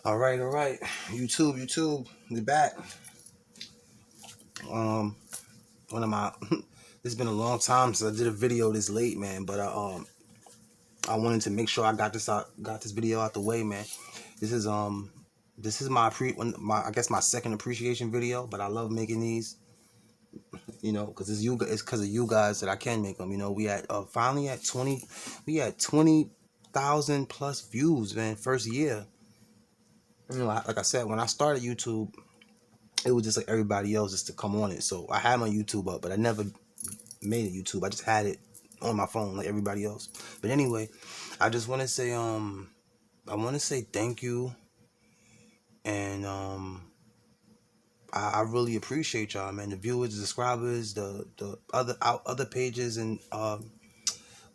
All right, all right. YouTube, we back. Um, one of my it's been a long time since I did a video this late, man. But I wanted to make sure I got this video out the way, man. This is this is my I guess my second appreciation video, but I love making these, because it's because of you guys that I can make them. We had finally at 20,000 plus views, man. First year. Like I said, when I started YouTube, it was just like everybody else just to come on it. So I had my YouTube up, but I never made a YouTube. I just had it on my phone like everybody else. But anyway, I just want to say I want to say thank you, and I really appreciate y'all, man. The viewers, the subscribers, the other pages and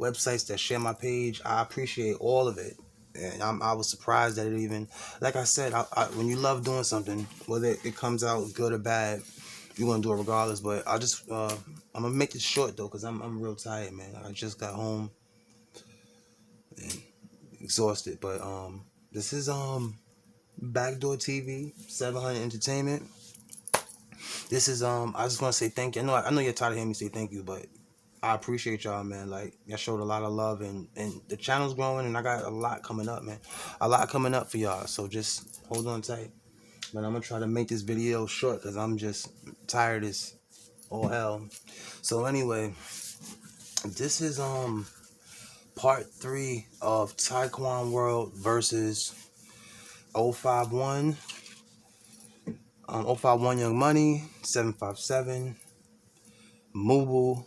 websites that share my page. I appreciate all of it. And I was surprised that it even, like I said, when you love doing something, whether it comes out good or bad, you're gonna do it regardless. But I'm gonna make it short though, cause I'm real tired, man. I just got home and exhausted. But this is Backdoor TV 700 Entertainment. This is I just want to say thank you. I know you're tired of hearing me say thank you, but I appreciate y'all, man. Like, y'all showed a lot of love, and the channel's growing, and I got a lot coming up, man. A lot coming up for y'all. So just hold on tight. But I'm gonna try to make this video short because I'm just tired as all hell. So anyway, this is part 3 of Tyquan World versus 051 051 Young Money, 757 Mubu.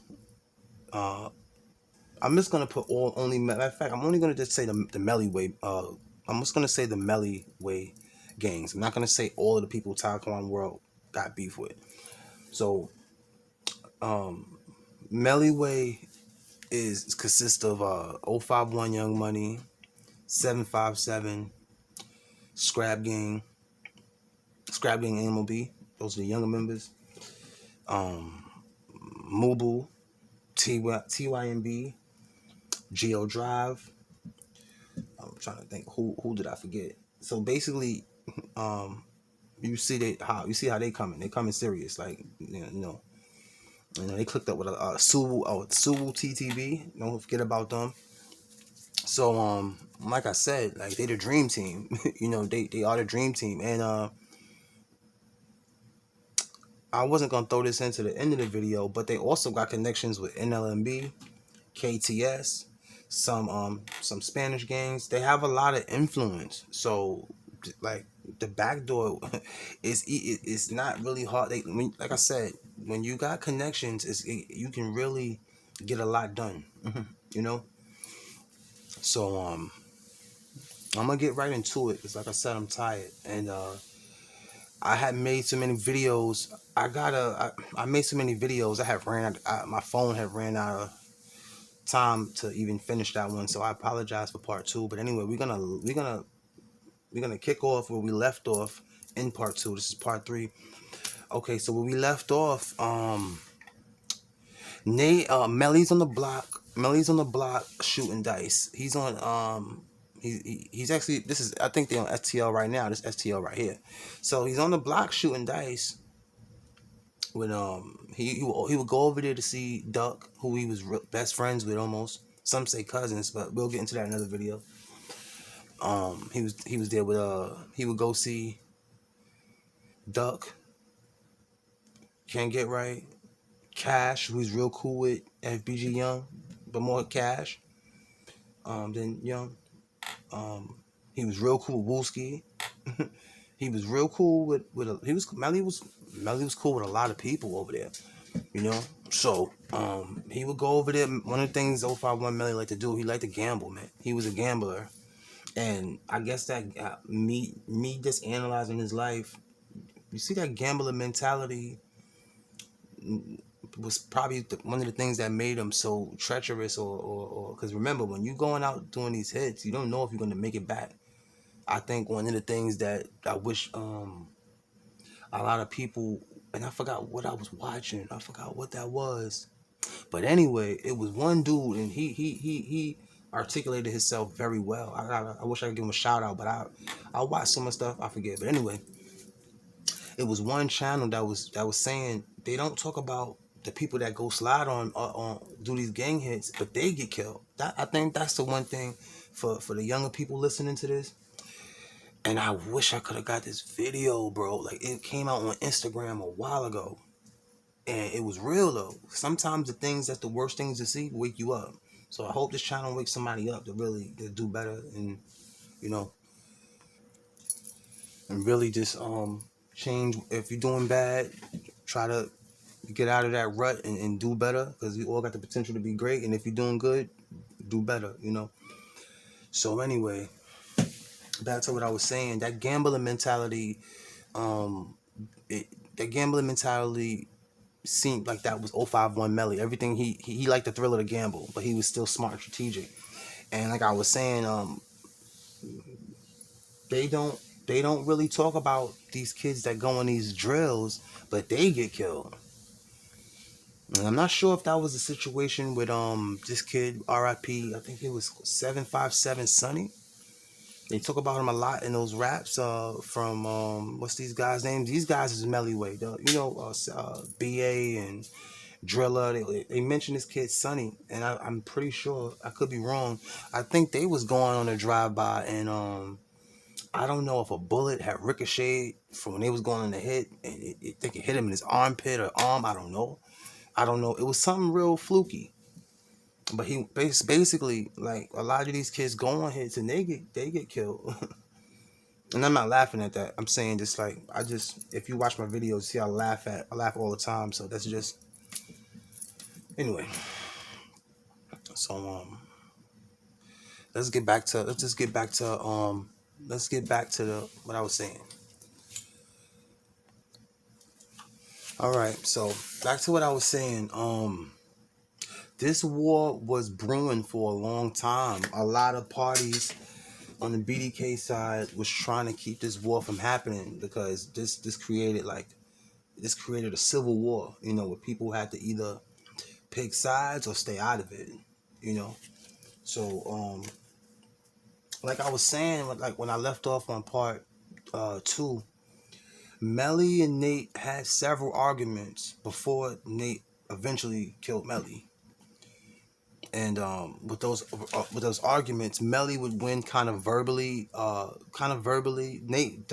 I'm just gonna put matter of fact, I'm only gonna just say the Melly Way. I'm just gonna say the Melly Way gangs. I'm not gonna say all of the people Tyquan World got beef with. So Melly Way consists of 051 Young Money, 757 Scrap Gang, Animal B. Those are the younger members. Mubu, TYMB, Geo Drive. I'm trying to think who did I forget. So basically, you see how they coming. They coming serious. Like they clicked up with a Suwu TTV. Don't forget about them. So like I said, like they the dream team. They are the dream team. And I wasn't gonna throw this into the end of the video, but they also got connections with NLMB, KTS, some Spanish gangs. They have a lot of influence. So like the backdoor is not really hard. Like I said, when you got connections, you can really get a lot done. you know. So I'm gonna get right into it because, like I said, I'm tired, and I had made so many videos. I made so many videos. I had my phone had ran out of time to even finish that one, so I apologize for part 2. But anyway, we're gonna kick off where we left off in part 2. This is part 3. Okay, so where we left off, Melly's on the block. Melly's on the block shooting dice. He's on he's actually, this is, I think they're on STL right now. This STL right here. So he's on the block shooting dice when he would go over there to see Duck, who he was best friends with almost. Some say cousins, but we'll get into that in another video. He was there with he would go see Duck, Can't Get Right, Cash, who's real cool with FBG Young, but more Cash than Young. He was real cool with Wooski. He was real cool with Melly was cool with a lot of people over there, So he would go over there. One of the things 051 Melly liked to do, he liked to gamble, man. He was a gambler, and I guess that me just analyzing his life, you see that gambler mentality was probably one of the things that made him so treacherous, or because remember, when you going out doing these hits, you don't know if you're going to make it back. I think one of the things that I wish a lot of people, and I forgot what I was watching. I forgot what that was. But anyway, it was one dude, and he articulated himself very well. I wish I could give him a shout out, but I watched some of the stuff, I forget. But anyway, it was one channel that was saying they don't talk about the people that go slide on do these gang hits, but they get killed. That, I think that's the one thing for the younger people listening to this. And I wish I could have got this video, bro. Like, it came out on Instagram a while ago, and it was real though. Sometimes the things that's the worst things to see wake you up. So I hope this channel wakes somebody up to really to do better, and you know, and really just change. If you're doing bad, try to get out of that rut and do better, because we all got the potential to be great. And if you're doing good, do better, you know. So anyway, back to what I was saying. That gambling mentality, um, that gambling mentality seemed like that was 051 Melly. Everything he liked the thrill of the gamble, but he was still smart and strategic. And like I was saying, they don't they don't really talk about these kids that go on these drills, but they get killed. And I'm not sure if that was a situation with this kid RIP. I think it was 757 Sunny. They talk about him a lot in those raps. From what's these guys' names? These guys is Mellyway. BA and Driller. They mentioned this kid Sonny, and I'm pretty sure, I could be wrong. I think they was going on a drive by, and I don't know if a bullet had ricocheted from when they was going on the hit, and I think it hit him in his armpit or arm. I don't know. It was something real fluky. But he basically, like, a lot of these kids go on hits and they get killed. And I'm not laughing at that. I'm saying just like, if you watch my videos, see I laugh all the time. So that's just, anyway. So let's get back to the what I was saying. All right, so back to what I was saying. This war was brewing for a long time. A lot of parties on the BDK side was trying to keep this war from happening, because this created a civil war, where people had to either pick sides or stay out of it, you know. So like I was saying, like when I left off on part 2, Melly and Nate had several arguments before Nate eventually killed Melly. And with those arguments, Melly would win kind of verbally. Nate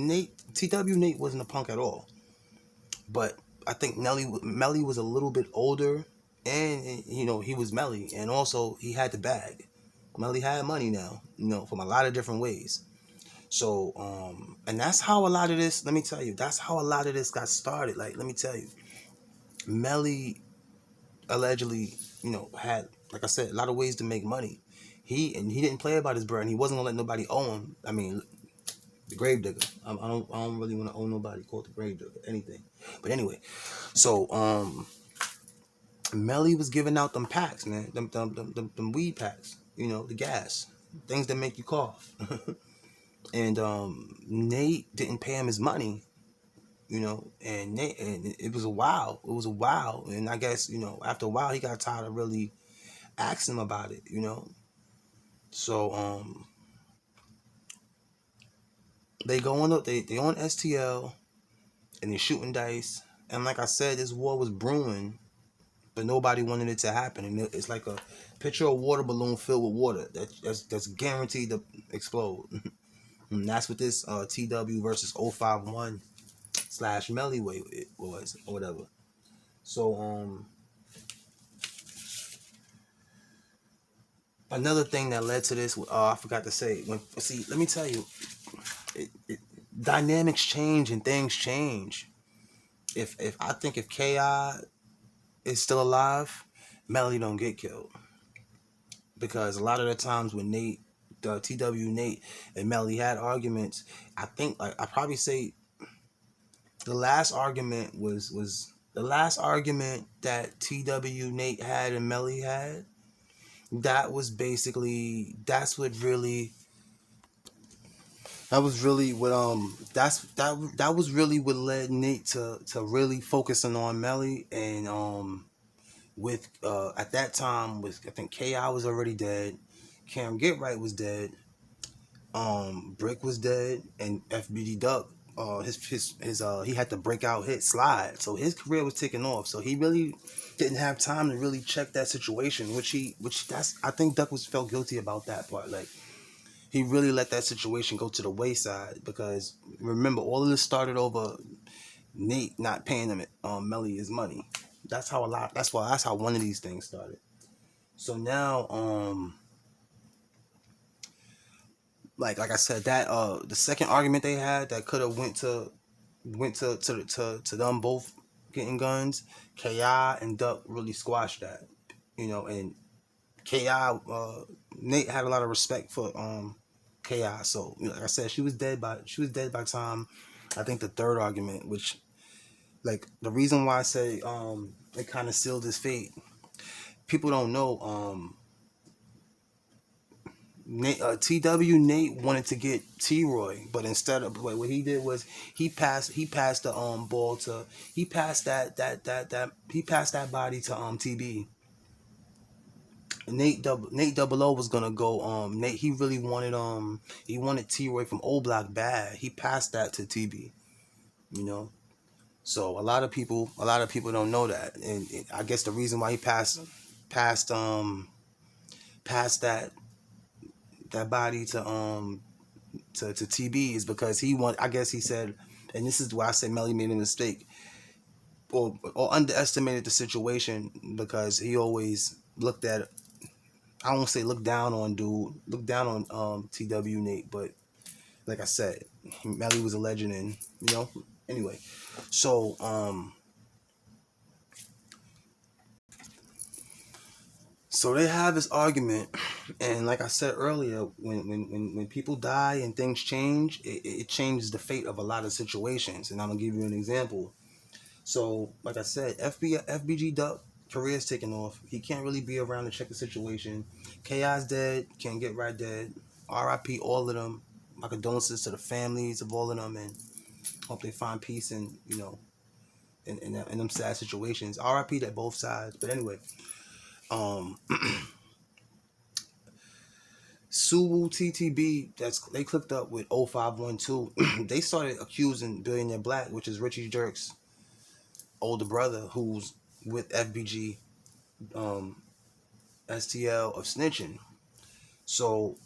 Nate wasn't a punk at all, but I think Melly was a little bit older, and he was Melly, and also he had the bag. Melly had money now, from a lot of different ways. So and that's how a lot of this. Let me tell you, that's how a lot of this got started. Like, let me tell you, Melly allegedly, had, like I said, a lot of ways to make money. He didn't play about his bread, and he wasn't gonna let nobody own him. I mean, the grave digger. I don't really want to own nobody called the grave digger, anything. But anyway, so Melly was giving out them packs, man, them weed packs, the gas, things that make you cough. And Nate didn't pay him his money, and it was a while. And I guess, after a while he got tired of really asking him about it, So they go on they on STL, and they're shooting dice. And like I said, this war was brewing, but nobody wanted it to happen. And it's like a picture of a water balloon filled with water that's guaranteed to explode. And that's what this TW versus 051 / Mellyway it was, or whatever. So another thing that led to this, I forgot to say. Let me tell you, dynamics change and things change. If I think if Ki is still alive, Melly don't get killed, because a lot of the times when the TW Nate and Melly had arguments, I think, like, I probably say the last argument was the last argument that TW Nate had and Melly had. That was basically that was really what led Nate to really focusing on Melly, and with at that time with I think Ki was already dead, Cam Get Right was dead, Brick was dead, and FBG Duck, his he had to break out hit slide, so his career was taking off. So he really didn't have time to really check that situation, which that's I think Duck was felt guilty about that part. Like he really let that situation go to the wayside because remember all of this started over Nate not paying him Melly his money. That's how a lot. That's how one of these things started. So now like I said, that the second argument they had that could have went to them both getting guns. Ki and Duck really squashed that, and Ki Nate had a lot of respect for Ki. So like I said, she was dead by the time I think the third argument, which like the reason why I say it kind of sealed his fate. People don't know Nate wanted to get T-Roy, but instead of what he did was he passed the ball to he passed that body to TB. Nate Double O was gonna go Nate he really wanted T-Roy from Old Block bad. He passed that to TB, you know. So a lot of people don't know that, and I guess the reason why he passed that body to TB is because I guess he said, and this is why I say Melly made a mistake or underestimated the situation because he always looked at, I won't say look down on TW Nate, but like I said, Melly was a legend, and anyway. So they have this argument, and like I said earlier, when people die and things change, it changes the fate of a lot of situations. And I'm gonna give you an example. So, like I said, FBG Duck career's taking off. He can't really be around to check the situation. Ki's dead. Can't Get Right dead. R.I.P. all of them. My condolences to the families of all of them, and hope they find peace in in them sad situations. R.I.P. to both sides. But anyway, um. Suwu TTB, they clicked up with 0512. They started accusing Billionaire Black, which is Richie Jerk's older brother, who's with FBG STL, of snitching. So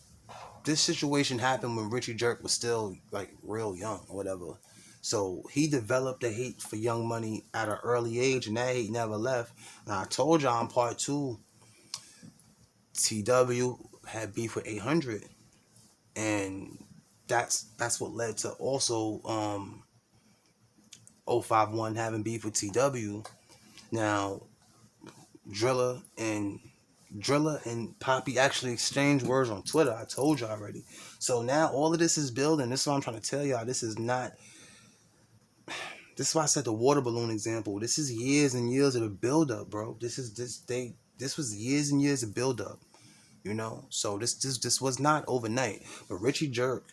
this situation happened when Richie Jerk was still like real young or whatever. So he developed a hate for Young Money at an early age, and that hate never left. Now I told y'all in part 2, TW had beef with 800. And that's what led to also 051 having beef with TW. Now Driller and Poppy actually exchanged words on Twitter. I told you already. So now all of this is building. This is what I'm trying to tell y'all. This is why I said the water balloon example. This is years and years of the build up, bro. This was years and years of build up. So this was not overnight. But Richie Jerk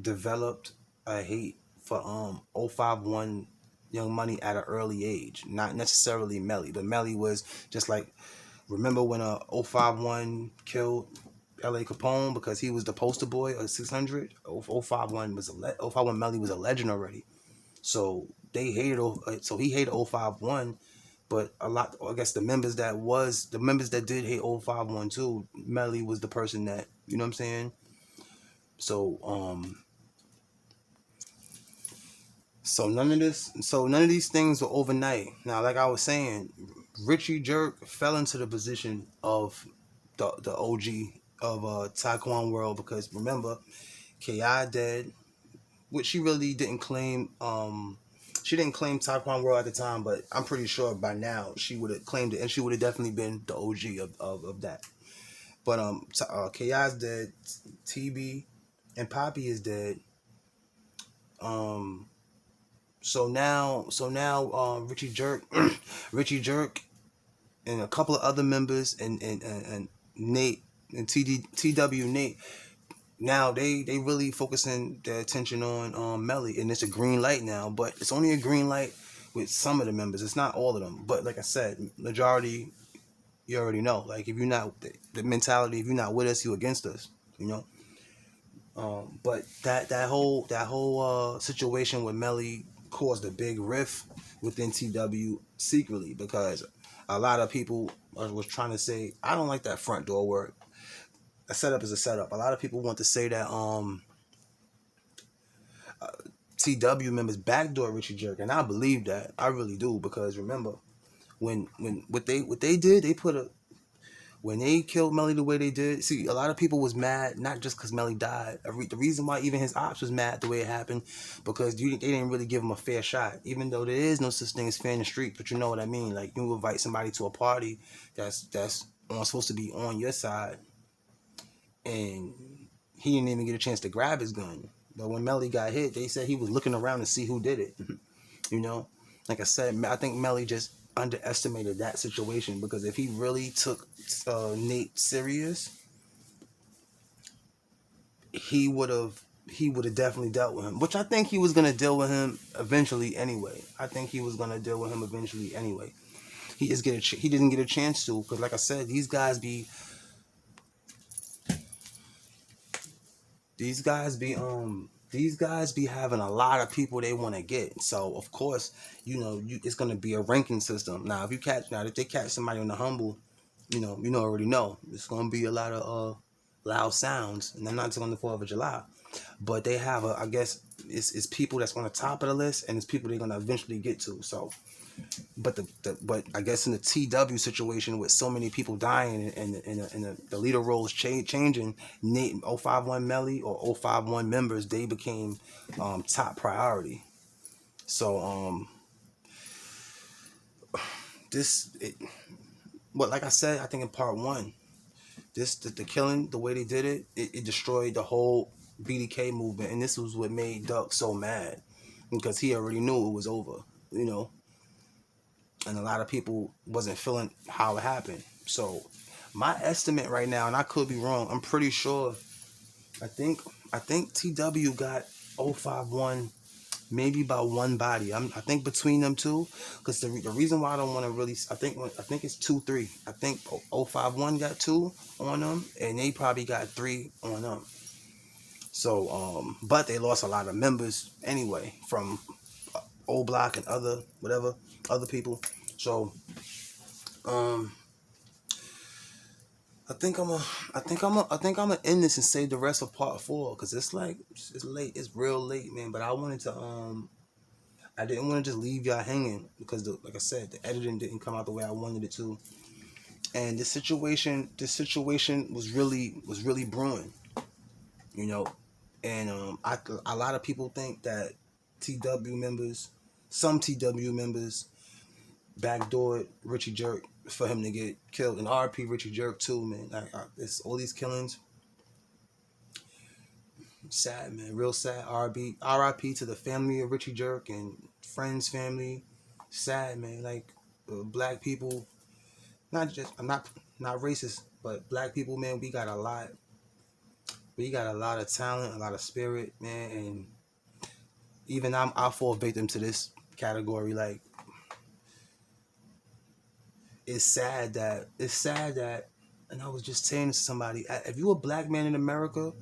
developed a hate for 051 Young Money at an early age. Not necessarily Melly, but Melly was just like, remember when 051 killed LA Capone because he was the poster boy of 600? 051 Melly was a legend already. So they hated so he hated 051, but a lot, I guess the members that did hate 051 too, Melly was the person that, you know what I'm saying? So none of these things were overnight. Now, like I was saying, Richie Jerk fell into the position of the OG of Tyquan world because remember, Ki dead, which she really didn't claim. She didn't claim Tyquan world at the time, but I'm pretty sure by now she would have claimed it, and she would have definitely been the OG of that. But Ki's dead, TB and Poppy is dead. So now, Richie Jerk, Richie Jerk, and a couple of other members, and Nate and TW Nate. Now they really focusing their attention on Melly, and it's a green light now, but it's only a green light with some of the members. It's not all of them, but like I said, majority, you already know. Like if you're not the mentality, if you're not with us, you against us. You know. But that whole situation with Melly caused a big rift within TW secretly because a lot of people was trying to say I don't like that front door work. A setup is a setup. A lot of people want to say that TW members backdoor Richie Jerk, and I believe that. I really do because remember when what they did, they put a when they killed Melly the way they did. See, a lot of people was mad not just because Melly died. The reason why even his ops was mad the way it happened because they didn't really give him a fair shot. Even though there is no such thing as fair in the street, but you know what I mean. Like you invite somebody to a party that's supposed to be on your side, and he didn't even get a chance to grab his gun. But when Melly got hit, they said he was looking around to see who did it. You know, like I said, I think Melly just underestimated that situation because if he really took Nate serious, he would have definitely dealt with him. Which I think he was gonna deal with him eventually anyway. I think he was gonna deal with him eventually anyway. He didn't get a chance to because, like I said, these guys be having a lot of people they want to get. So of course, it's gonna be a ranking system. Now if they catch somebody on the humble, already know it's gonna be a lot of loud sounds, and I'm not talking the 4th of July, but they have I guess it's people that's on the top of the list, and it's people they're gonna eventually get to. So but I guess in the TW situation with so many people dying and the leader roles changing, Nate 051 Melly or 051 members, they became top priority. So like I said, I think in part 1, the killing, the way they did it destroyed the whole BDK movement, and this was what made Duck so mad because he already knew it was over, and a lot of people wasn't feeling how it happened. So my estimate right now, and I could be wrong, I'm pretty sure I think TW got 051 maybe by one body. I think between them two, because the reason why I don't want to really, I think it's 2-3. I think 051 got 2 on them, and they probably got 3 on them. So, but they lost a lot of members anyway from O Block and other people. So, I think I'm gonna end this and save the rest of part 4 because it's late, it's real late, man. But I didn't want to just leave y'all hanging because, like I said, the editing didn't come out the way I wanted it to, and this situation was really brewing, and a lot of people think that some TW members backdoored Richie Jerk for him to get killed, and RP Richie Jerk too, man. It's all these killings. Sad, man, real sad. RIP to the family of Richie Jerk and friends, family. Sad, man. Like black people, I'm not racist, but black people, man, we got a lot. We got a lot of talent, a lot of spirit, man, and even I fall victim to this category. Like it's sad that, and I was just saying to somebody, if you a black man in America,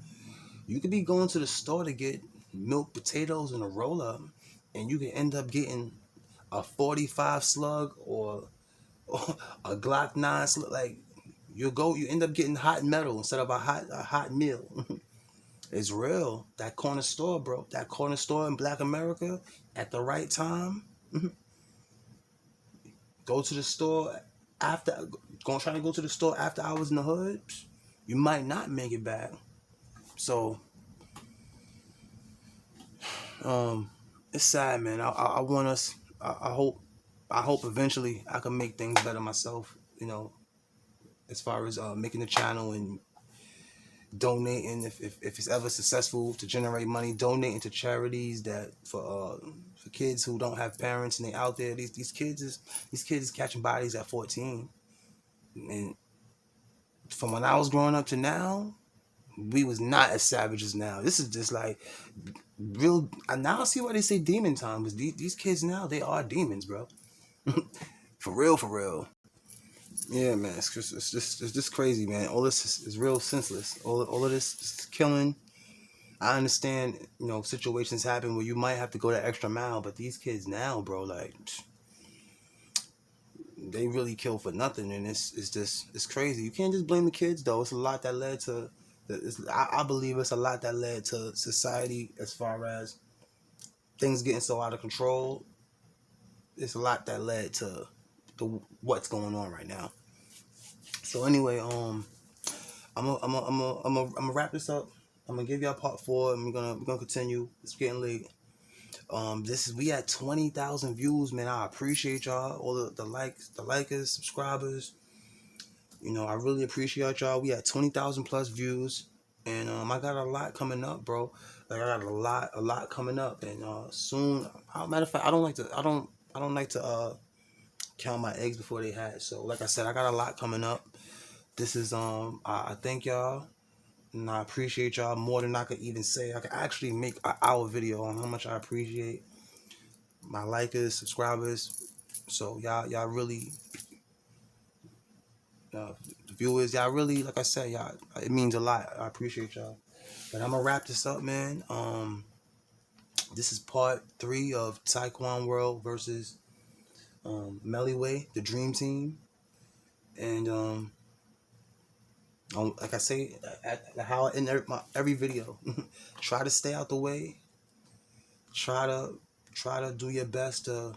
you could be going to the store to get milk, potatoes, and a roll up, and you can end up getting a 45 slug or a Glock 9 slug. Like you end up getting hot metal instead of a hot meal. It's real. That corner store, bro. That corner store in Black America at the right time. Go to the store after trying to go to the store after hours in the hood. You might not make it back. So it's sad, man. I want us. I hope eventually I can make things better myself. As far as making the channel and donating, if it's ever successful to generate money, donating to charities that for kids who don't have parents and they out there. These kids is catching bodies at 14, and from when I was growing up to now, we was not as savage as now. This is just like real. Now I see why they say demon time. Because these kids now, they are demons, bro. For real, for real. Yeah, man. It's just crazy, man. All this is real senseless. All of this is killing. I understand, situations happen where you might have to go that extra mile, but these kids now, bro, like, they really kill for nothing, and it's crazy. You can't just blame the kids, though. It's a lot that led to. I believe it's a lot that led to society as far as things getting so out of control. It's a lot that led to what's going on right now. So anyway, I'm gonna wrap this up. I'm gonna give y'all part 4, and we're gonna continue. It's getting late. We at 20,000 views, man. I appreciate y'all, all the likes, the likers, subscribers. I really appreciate y'all. We at 20,000 plus views, and I got a lot coming up, bro. Like, I got a lot coming up, and soon. Matter of fact, I don't like to count my eggs before they hatch. So, like I said, I got a lot coming up. This is I thank y'all, and I appreciate y'all more than I could even say. I could actually make an hour video on how much I appreciate my likers, subscribers. So y'all really, viewers, y'all really, like I said, y'all, it means a lot. I appreciate y'all. But I'm gonna wrap this up, man. This is part 3 of Tyquan World versus Meliway, the Dream Team, and like I say, how in every video, try to stay out the way. Try to do your best to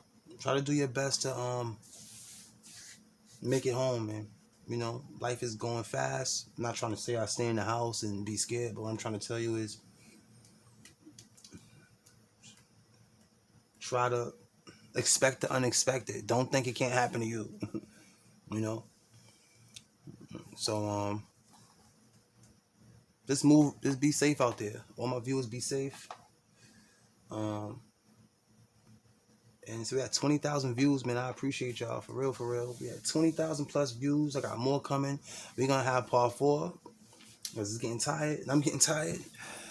make it home, man. Life is going fast. I'm not trying to say I stay in the house and be scared, but what I'm trying to tell you is try to expect the unexpected. Don't think it can't happen to you. So just be safe out there. All my viewers, be safe. And so we got 20,000 views, man. I appreciate y'all, for real, for real. We had 20,000 plus views. I got more coming. We're gonna have part 4 because it's getting tired, and I'm getting tired.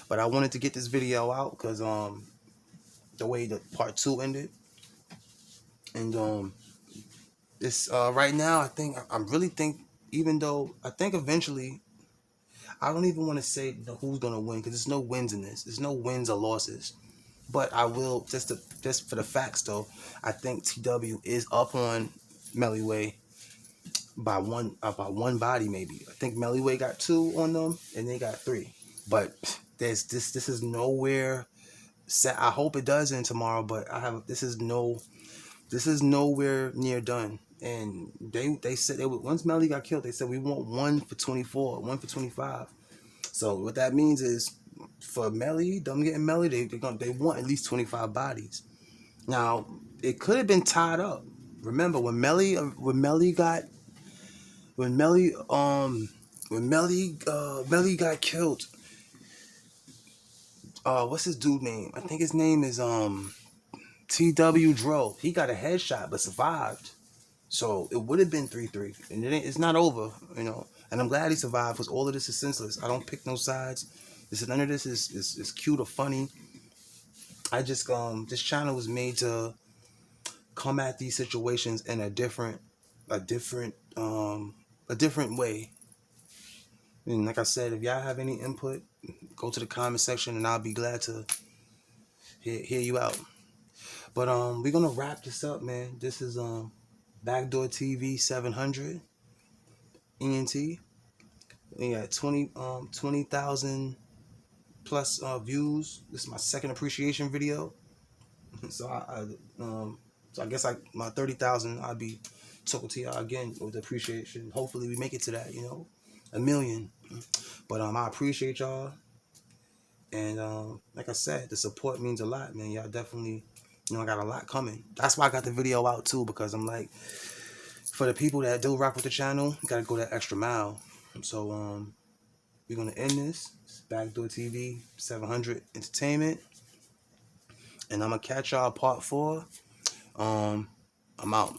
But I wanted to get this video out because the way the part 2 ended, and it's right now. I really think, even though I think eventually, I don't even want to say who's gonna win, because there's no wins in this. There's no wins or losses. But I will, just for the facts though, I think TW is up on Meliway by one body, maybe. I think Meliway got 2 on them and they got 3. But this is nowhere set. I hope it does end tomorrow, but this is nowhere near done. And they said once Melly got killed, they said we want 1 for 24, 1 for 25. So what that means is, for Melly, them getting Melly, they want at least 25 bodies. Now, it could have been tied up. Remember when Melly got killed. What's his dude name? I think his name is TW Dro. He got a headshot but survived. So it would have been 3-3, and it's not over, And I'm glad he survived, because all of this is senseless. I don't pick no sides. None of this is cute or funny. I just this channel was made to come at these situations in a different way. And like I said, if y'all have any input, go to the comment section, and I'll be glad to hear you out. But we're gonna wrap this up, man. This is Backdoor TV 700 ENT. We got 20,000 plus views. This is my second appreciation video. So I guess my 30,000, I'll be talking to y'all again with appreciation. Hopefully we make it to that, 1 million. But I appreciate y'all, and like I said, the support means a lot, man. Y'all definitely, I got a lot coming. That's why I got the video out too, because I'm like, for the people that do rock with the channel, you gotta go that extra mile. So we're gonna end this. It's Backdoor TV 700 Entertainment, and I'm gonna catch y'all part 4. I'm out.